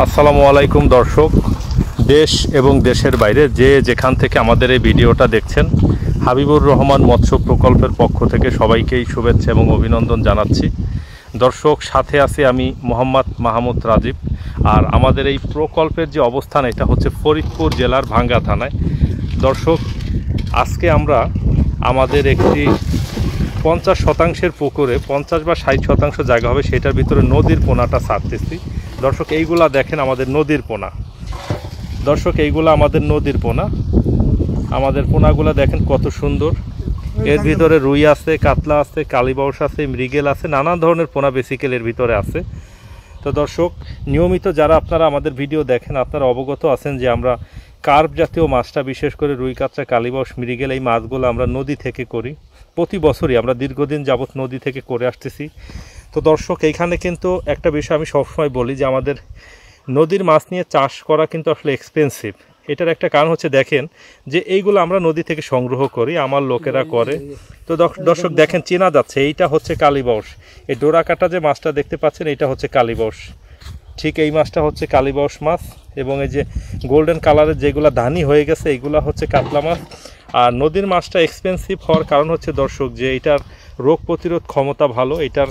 আসসালামু আলাইকুম দর্শক, দেশ এবং দেশের বাইরে যে যেখান থেকে আমাদের এই ভিডিওটা দেখছেন, হাবিবুর রহমান মৎস্য প্রকল্পের পক্ষ থেকে সবাইকেই শুভেচ্ছা এবং অভিনন্দন জানাচ্ছি। দর্শক, সাথে আছি আমি মোহাম্মদ মাহমুদ রাজীব। আর আমাদের এই প্রকল্পের যে অবস্থান, এটা হচ্ছে ফরিদপুর জেলার ভাঙ্গা থানায়। দর্শক, আজকে আমরা আমাদের একটি 50% পুকুরে 50 বা 60% জায়গা হবে, সেটার ভিতরে নদীর পোনাটা ছাড়তেছি। দর্শক, এইগুলা দেখেন আমাদের নদীর পোনা। দর্শক, এইগুলা আমাদের নদীর পোনা। আমাদের পোনাগুলা দেখেন কত সুন্দর। এর ভিতরে রুই আছে, কাতলা আছে, কালীবাউস আছে, মৃগেল আছে, নানা ধরনের পোনা বেসিক্যালি এর ভিতরে আছে। তো দর্শক, নিয়মিত যারা আপনারা আমাদের ভিডিও দেখেন, আপনারা অবগত আছেন যে আমরা কার্প জাতীয় মাছটা, বিশেষ করে রুই, কাতলা, কালীবাউস, মৃগেল, এই মাছগুলো আমরা নদী থেকে করি। প্রতি বছরই আমরা দীর্ঘদিন যাবৎ নদী থেকে করে আসতেছি। তো দর্শক, এইখানে কিন্তু একটা বিষয় আমি সবসময় বলি যে আমাদের নদীর মাছ নিয়ে চাষ করা কিন্তু আসলে এক্সপেন্সিভ। এটার একটা কারণ হচ্ছে, দেখেন যে এইগুলো আমরা নদী থেকে সংগ্রহ করি, আমার লোকেরা করে। তো দর্শক দেখেন, চেনা যাচ্ছে এইটা হচ্ছে কালীবাউস। এই ডোরা কাটা যে মাছটা দেখতে পাচ্ছেন, এইটা হচ্ছে কালীবাউস। ঠিক এই মাছটা হচ্ছে কালীবাউস মাছ। এবং এই যে গোল্ডেন কালারের যেগুলো ধানি হয়ে গেছে, এইগুলা হচ্ছে কাতলা মাছ। আর নদীর মাছটা এক্সপেন্সিভ হওয়ার কারণ হচ্ছে দর্শক, যে এটার রোগ প্রতিরোধ ক্ষমতা ভালো, এটার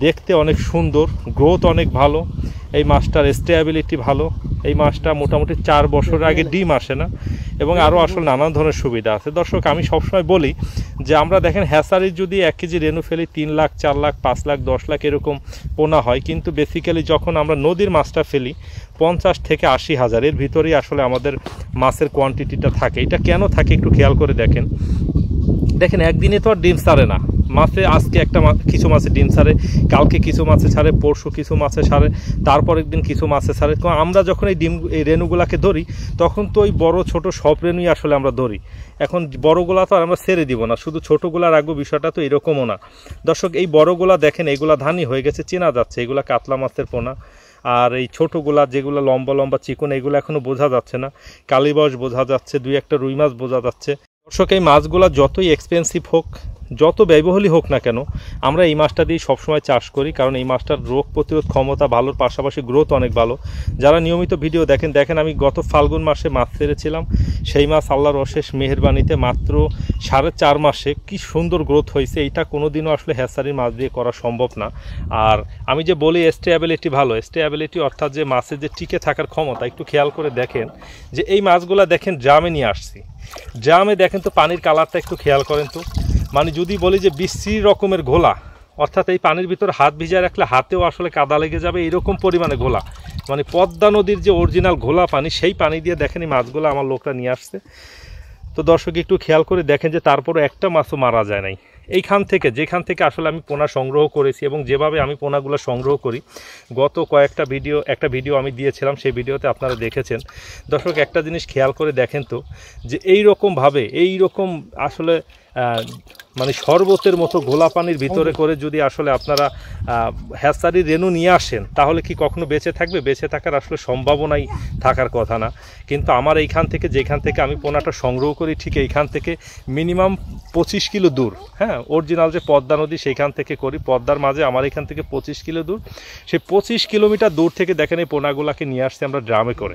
দেখতে অনেক সুন্দর, গ্রোথ অনেক ভালো, এই মাছটার স্টেবিলিটি ভালো। এই মাছটা মোটামুটি 4 বছরের আগে ডিম আসে না, এবং আরও আসলে নানান ধরনের সুবিধা আছে। দর্শক, আমি সবসময় বলি যে আমরা দেখেন হ্যাচারির যদি 1 কেজি রেনু ফেলি 3 লাখ, 4 লাখ, 5 লাখ, 10 লাখ এরকম পোনা হয়, কিন্তু বেসিক্যালি যখন আমরা নদীর মাছটা ফেলি 50 থেকে 80 হাজার, এর ভিতরেই আসলে আমাদের মাছের কোয়ান্টিটিটা থাকে। এটা কেন থাকে একটু খেয়াল করে দেখেন। দেখেন, একদিনে তো আর ডিম ছাড়ে না মাছে। আজকে একটা কিছু মাছে ডিম ছাড়ে, কালকে কিছু মাছে ছাড়ে, পরশু কিছু মাছে ছাড়ে, তারপরের দিন কিছু মাছে ছাড়ে। তো আমরা যখন এই রেনুগুলাকে ধরি, তখন তো ওই বড় ছোট সব রেনুই আসলে আমরা ধরি। এখন বড়গুলা তো আর আমরা ছেড়ে দিব না, শুধু ছোটোগুলা রাখবো, বিষয়টা তো এরকমও না। দর্শক, এই বড়গুলা দেখেন, এইগুলা ধানি হয়ে গেছে, চেনা যাচ্ছে, এগুলা কাতলা মাছের পোনা। আর এই ছোটোগুলা যেগুলো লম্বা লম্বা চিকন, এইগুলো এখনও বোঝা যাচ্ছে না। কালীবাউস বোঝা যাচ্ছে, 2-1টা রুই মাছ বোঝা যাচ্ছে। দর্শক, এই মাছগুলা যতই এক্সপেন্সিভ হোক, যত ব্যয়বহুলই হোক না কেন, আমরা এই মাছটা দিয়ে সবসময় চাষ করি, কারণ এই মাছটার রোগ প্রতিরোধ ক্ষমতা ভালোর পাশাপাশি গ্রোথ অনেক ভালো। যারা নিয়মিত ভিডিও দেখেন আমি গত ফাল্গুন মাসে মাছ ছেড়েছিলাম। সেই মাছ আল্লাহর অশেষ মেহেরবানিতে মাত্র 4.5 মাসে কি সুন্দর গ্রোথ হয়েছে। এইটা কোনোদিনও আসলে হ্যাচারির মাছ দিয়ে করা সম্ভব না। আর আমি যে বলি স্টেবিলিটি ভালো, স্টেবিলিটি অর্থাৎ যে মাছের যে টিকে থাকার ক্ষমতা, একটু খেয়াল করে দেখেন যে এই মাছগুলা দেখেন ড্রামে নিয়ে আসছি। ড্রামে দেখেন তো পানির কালারটা একটু খেয়াল করেন তো। মানে যদি বলি যে বিশ্রী রকমের ঘোলা, অর্থাৎ এই পানির ভিতর হাত ভিজায় রাখলে হাতেও আসলে কাদা লেগে যাবে, এরকম পরিমাণে ঘোলা। মানে পদ্মা নদীর যে অরিজিনাল ঘোলা পানি, সেই পানি দিয়ে দেখেন এই মাছগুলো আমার লোকরা নিয়ে আসছে। তো দর্শক, একটু খেয়াল করে দেখেন যে তারপরে একটা মাছও মারা যায় নাই। এইখান থেকে, যেখান থেকে আসলে আমি পোনা সংগ্রহ করেছি এবং যেভাবে আমি পোনাগুলো সংগ্রহ করি, গত একটা ভিডিও আমি দিয়েছিলাম, সেই ভিডিওতে আপনারা দেখেছেন। দর্শক, একটা জিনিস খেয়াল করে দেখেন তো, যে এইরকমভাবে এইরকম আসলে মানে শরবতের মতো ঘোলা পানির ভিতরে করে যদি আসলে আপনারা হ্যাচারির রেনু নিয়ে আসেন, তাহলে কি কখনো বেঁচে থাকবে? বেঁচে থাকার আসলে সম্ভাবনাই থাকার কথা না। কিন্তু আমার এইখান থেকে, যেখান থেকে আমি পোনাটা সংগ্রহ করি, ঠিক এইখান থেকে মিনিমাম 25 কিলো দূর, হ্যাঁ, অরিজিনাল যে পদ্মা নদী সেইখান থেকে করি, পদ্মার মাঝে আমার এখান থেকে 25 কিলো দূর। সেই 25 কিলোমিটার দূর থেকে দেখেন এই পোনাগুলাকে নিয়ে আসছি আমরা ড্রামে করে।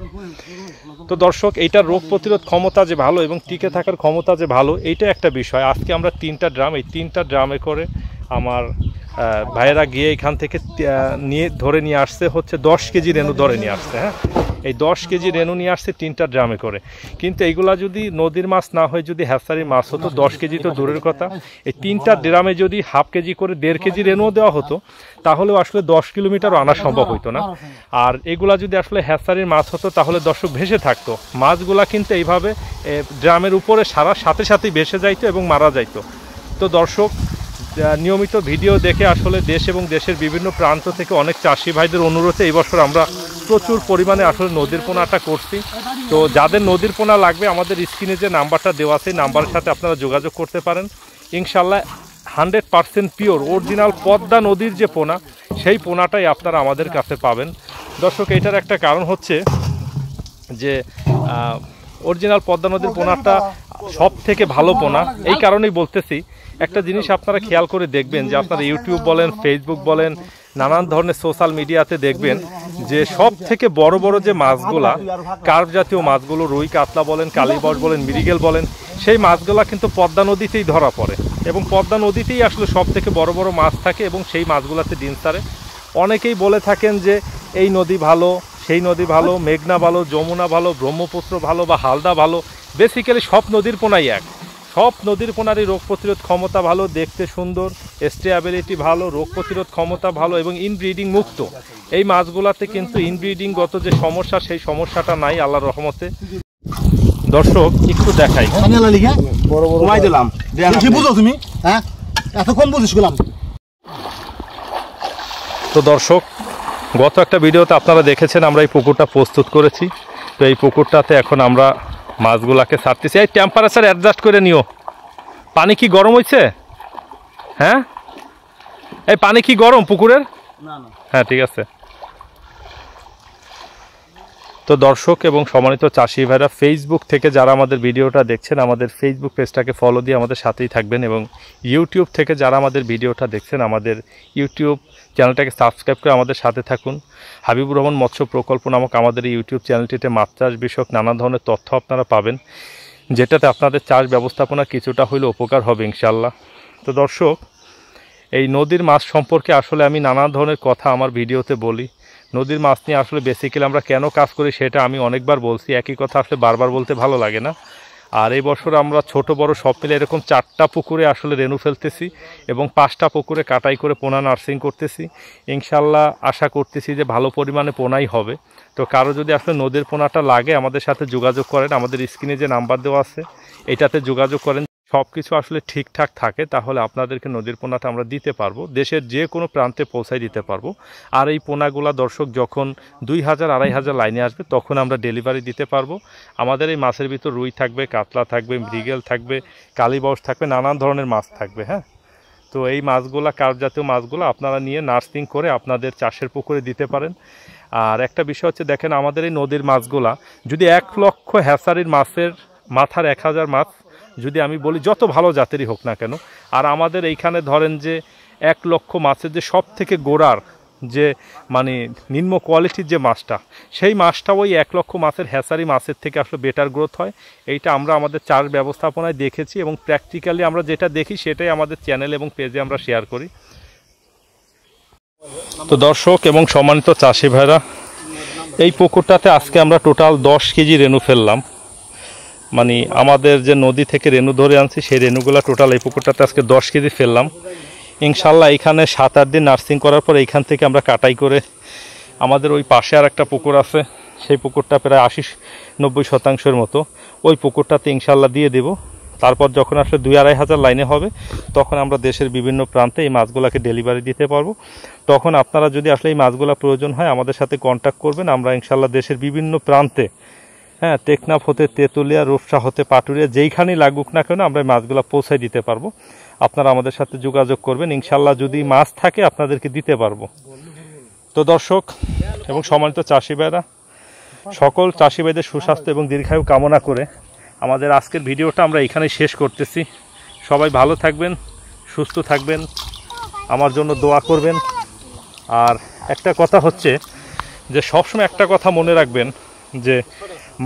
তো দর্শক, এইটার রোগ প্রতিরোধ ক্ষমতা যে ভালো এবং টিকে থাকার ক্ষমতা যে ভালো, এইটা একটা বিষয়। আজকে আমরা 3টা ড্রাম, এই 3টা ড্রামে করে আমার ভাইয়েরা গিয়ে এখান থেকে ধরে নিয়ে আসছে হচ্ছে 10 কেজি রেনু ধরে নিয়ে আসছে। হ্যাঁ, এই 10 কেজি রেনু নিয়ে আসছে 3টা ড্রামে করে। কিন্তু এইগুলা যদি নদীর মাছ না হয়ে যদি হ্যাচারির মাছ হতো, 10 কেজি তো দূরের কথা, এই 3টা ড্রামে যদি হাফ কেজি করে 1.5 কেজি রেনুও দেওয়া হতো, তাহলেও আসলে 10 কিলোমিটারও আনা সম্ভব হইতো না। আর এগুলা যদি আসলে হ্যাচারির মাছ হতো, তাহলে দর্শক ভেসে থাকতো মাছগুলা, কিন্তু এইভাবে ড্রামের উপরে সারার সাথে সাথেই ভেসে যাইতো এবং মারা যাইতো। তো দর্শক, নিয়মিত ভিডিও দেখে আসলে দেশ এবং দেশের বিভিন্ন প্রান্ত থেকে অনেক চাষি ভাইদের অনুরোধে এই বছর আমরা প্রচুর পরিমাণে আসলে নদীর পোনাটা করছি। তো যাদের নদীর পোনা লাগবে, আমাদের স্ক্রিনে যে নাম্বারটা দেওয়া আছে, এই নাম্বারের সাথে আপনারা যোগাযোগ করতে পারেন। ইনশাল্লাহ 100% পিওর অরিজিনাল পদ্মা নদীর যে পোনা, সেই পোনাটাই আপনারা আমাদের কাছে পাবেন। দর্শক, এটার একটা কারণ হচ্ছে যে অরিজিনাল পদ্মা নদীর পোনাটা সব থেকে ভালো পোনা। এই কারণেই বলতেছি, একটা জিনিস আপনারা খেয়াল করে দেখবেন যে আপনারা ইউটিউব বলেন, ফেসবুক বলেন, নানান ধরনের সোশ্যাল মিডিয়াতে দেখবেন যে সব থেকে বড় বড় যে মাছগুলা, কার্প জাতীয় মাছগুলো, রুই কাতলা বলেন, কালীবাউস বলেন, মৃগেল বলেন, সেই মাছগুলা কিন্তু পদ্মা নদীতেই ধরা পড়ে এবং পদ্মা নদীতেই আসলে সব থেকে বড় বড় মাছ থাকে এবং সেই মাছগুলাতে ডিম ছাড়ে। অনেকেই বলে থাকেন যে এই নদী ভালো, সেই নদী ভালো, মেঘনা ভালো, যমুনা ভালো, ব্রহ্মপুত্র ভালো বা হালদা ভালো। বেসিক্যালি সব নদীর পোনাই এক, সব নদীর পোনারই রোগ প্রতিরোধ ক্ষমতা ভালো, দেখতে সুন্দর, স্টেবিলিটি ভালো, রোগ প্রতিরোধ ক্ষমতা ভালো এবং ইনব্রিডিং মুক্ত। এই মাছগুলাতে কিন্তু ইনব্রিডিংগত যে সমস্যা, সেই সমস্যাটা নাই আল্লাহর রহমতে। দর্শক একটু দেখাই, তো দর্শক গত একটা ভিডিওতে আপনারা দেখেছেন আমরা এই পুকুরটা প্রস্তুত করেছি। তো এই পুকুরটাতে এখন আমরা মাছগুলাকে ছাড়তেছি। এই টেম্পারেচার অ্যাডজাস্ট করে নিও। পানি কি গরম হয়েছে? হ্যাঁ, এই পানি কি গরম পুকুরের? হ্যাঁ, ঠিক আছে। তো দর্শক এবং সম্মানিত চাষি ভাইরা, ফেসবুক থেকে যারা আমাদের ভিডিওটা দেখছেন, আমাদের ফেসবুক পেজটাকে ফলো দিয়ে আমাদের সাথেই থাকবেন এবং ইউটিউব থেকে যারা আমাদের ভিডিওটা দেখছেন, আমাদের ইউটিউব চ্যানেলটাকে সাবস্ক্রাইব করে আমাদের সাথে থাকুন। হাবিবুর রহমান মৎস্য প্রকল্প নামক আমাদের এই ইউটিউব চ্যানেলটিতে মাছ চাষ বিষয়ক নানা ধরনের তথ্য আপনারা পাবেন, যেটাতে আপনাদের চাষ ব্যবস্থাপনা কিছুটা হইলে উপকার হবে ইনশাল্লাহ। তো দর্শক, এই নদীর মাছ সম্পর্কে আসলে আমি নানা ধরনের কথা আমার ভিডিওতে বলি। নদীর মাছ নিয়ে আসলে বেসিক্যালি আমরা কেন কাজ করি সেটা আমি অনেকবার বলছি, একই কথা আসলে বারবার বলতে ভালো লাগে না। আর এই বছর আমরা ছোট বড় সব মিলে এরকম 4টা পুকুরে আসলে রেনু ফেলতেছি এবং 5টা পুকুরে কাটাই করে পোনা নার্সিং করতেছি। ইনশাল্লাহ আশা করতেছি যে ভালো পরিমাণে পোনাই হবে। তো কারো যদি আসলে নদীর পোনাটা লাগে আমাদের সাথে যোগাযোগ করেন, আমাদের স্ক্রিনে যে নাম্বার দেওয়া আছে এটাতে যোগাযোগ করেন। সব কিছু আসলে ঠিকঠাক থাকে তাহলে আপনাদেরকে নদীর পোনাটা আমরা দিতে পারবো, দেশের যে কোনো প্রান্তে পৌঁছায় দিতে পারবো। আর এই পোনাগুলা দর্শক যখন 2000 2500 লাইনে আসবে তখন আমরা ডেলিভারি দিতে পারবো। আমাদের এই মাছের ভিতর রুই থাকবে, কাতলা থাকবে, মৃগেল থাকবে, কালীবাউস থাকবে, নানান ধরনের মাছ থাকবে। হ্যাঁ, তো এই মাছগুলা, কার্প জাতীয় মাছগুলো আপনারা নিয়ে নার্সিং করে আপনাদের চাষের পুকুরে দিতে পারেন। আর একটা বিষয় হচ্ছে, দেখেন আমাদের এই নদীর মাছগুলা যদি 1 লক্ষ হ্যাচারির মাছের মাথার 1000 মাছ যদি আমি বলি, যত ভালো জাতেরই হোক না কেন, আর আমাদের এইখানে ধরেন যে 1 লক্ষ মাছের যে সব থেকে গোড়ার যে মানে নিম্ন কোয়ালিটির যে মাছটা, সেই মাছটা ওই 1 লক্ষ মাছের হ্যাচারি মাছের থেকে আসলে বেটার গ্রোথ হয়। এইটা আমরা আমাদের চাষ ব্যবস্থাপনায় দেখেছি এবং প্র্যাকটিক্যালি আমরা যেটা দেখি সেটাই আমাদের চ্যানেল এবং পেজে আমরা শেয়ার করি। তো দর্শক এবং সম্মানিত চাষি ভাইরা, এই পুকুরটাতে আজকে আমরা টোটাল 10 কেজি রেনু ফেললাম। মানে আমাদের যে নদী থেকে রেনু ধরে আনছি সেই রেনুগুলো টোটাল এই পুকুরটাতে আজকে 10 কেজি ফেললাম। ইনশাল্লাহ এখানে 7-8 দিন নার্সিং করার পর এইখান থেকে আমরা কাটাই করে আমাদের ওই পাশে আর একটা পুকুর আছে, সেই পুকুরটা প্রায় 80-90% মতো, ওই পুকুরটাতে ইনশাল্লাহ দিয়ে দেব। তারপর যখন আসলে 2-2500 লাইনে হবে তখন আমরা দেশের বিভিন্ন প্রান্তে এই মাছগুলোকে ডেলিভারি দিতে পারবো। তখন আপনারা যদি আসলে এই মাছগুলো প্রয়োজন হয় আমাদের সাথে কন্ট্যাক্ট করবেন। আমরা ইনশাল্লাহ দেশের বিভিন্ন প্রান্তে, হ্যাঁ, টেকনাফ হতে তেঁতুলিয়া, রূপসা হতে পাটুরিয়া, যেইখানেই লাগুক না কেন আমরা মাছগুলো পৌঁছায় দিতে পারবো। আপনারা আমাদের সাথে যোগাযোগ করবেন, ইনশাল্লাহ যদি মাছ থাকে আপনাদেরকে দিতে পারবো। তো দর্শক এবং সম্মানিত চাষি ভাইরা, সকল চাষি ভাইদের সুস্বাস্থ্য এবং দীর্ঘায়ু কামনা করে আমাদের আজকের ভিডিওটা আমরা এখানেই শেষ করতেছি। সবাই ভালো থাকবেন, সুস্থ থাকবেন, আমার জন্য দোয়া করবেন। আর একটা কথা হচ্ছে যে সবসময় একটা কথা মনে রাখবেন যে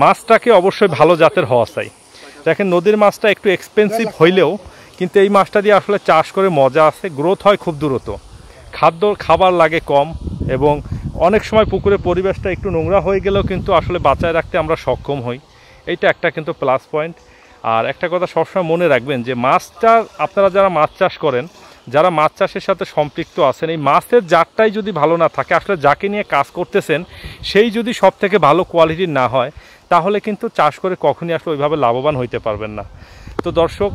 মাছটাকে অবশ্যই ভালো জাতের হওয়া চাই। দেখেন নদীর মাছটা একটু এক্সপেন্সিভ হইলেও কিন্তু এই মাছটা দিয়ে আসলে চাষ করে মজা আছে, গ্রোথ হয় খুব দ্রুত, খাবার লাগে কম এবং অনেক সময় পুকুরের পরিবেশটা একটু নোংরা হয়ে গেলেও কিন্তু আসলে বাঁচায় রাখতে আমরা সক্ষম হই। এইটা একটা কিন্তু প্লাস পয়েন্ট। আর একটা কথা সবসময় মনে রাখবেন যে মাছটা, আপনারা যারা মাছ চাষ করেন, যারা মাছ চাষের সাথে সম্পৃক্ত আছেন, এই মাছের জাতটাই যদি ভালো না থাকে, আসলে যাকে নিয়ে কাজ করতেছেন সেই যদি সব থেকে ভালো কোয়ালিটির না হয় তাহলে কিন্তু চাষ করে কখনই আসলে ওইভাবে লাভবান হইতে পারবেন না। তো দর্শক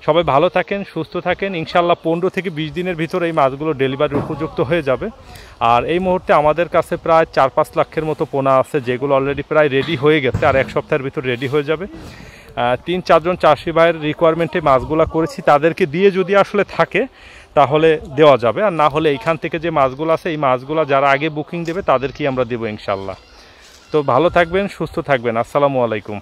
সবাই ভালো থাকেন, সুস্থ থাকেন। ইনশাল্লাহ 15 থেকে 20 দিনের ভিতরে এই মাছগুলো ডেলিভারির উপযুক্ত হয়ে যাবে। আর এই মুহূর্তে আমাদের কাছে প্রায় 4-5 লাখের মতো পোনা আছে, যেগুলো অলরেডি প্রায় রেডি হয়ে গেছে, আর 1 সপ্তাহের ভিতর রেডি হয়ে যাবে। 3-4 জন চাষি ভাইয়ের রিকোয়ারমেন্টে মাছগুলো করেছি, তাদেরকে দিয়ে যদি আসলে থাকে তাহলে দেওয়া যাবে, আর না হলে এইখান থেকে যে মাছগুলো আছে এই মাছগুলো যারা আগে বুকিং দেবে তাদেরকেই আমরা দেবো ইনশাল্লাহ। তো ভালো থাকবেন, সুস্থ থাকবেন। আসসালামু আলাইকুম।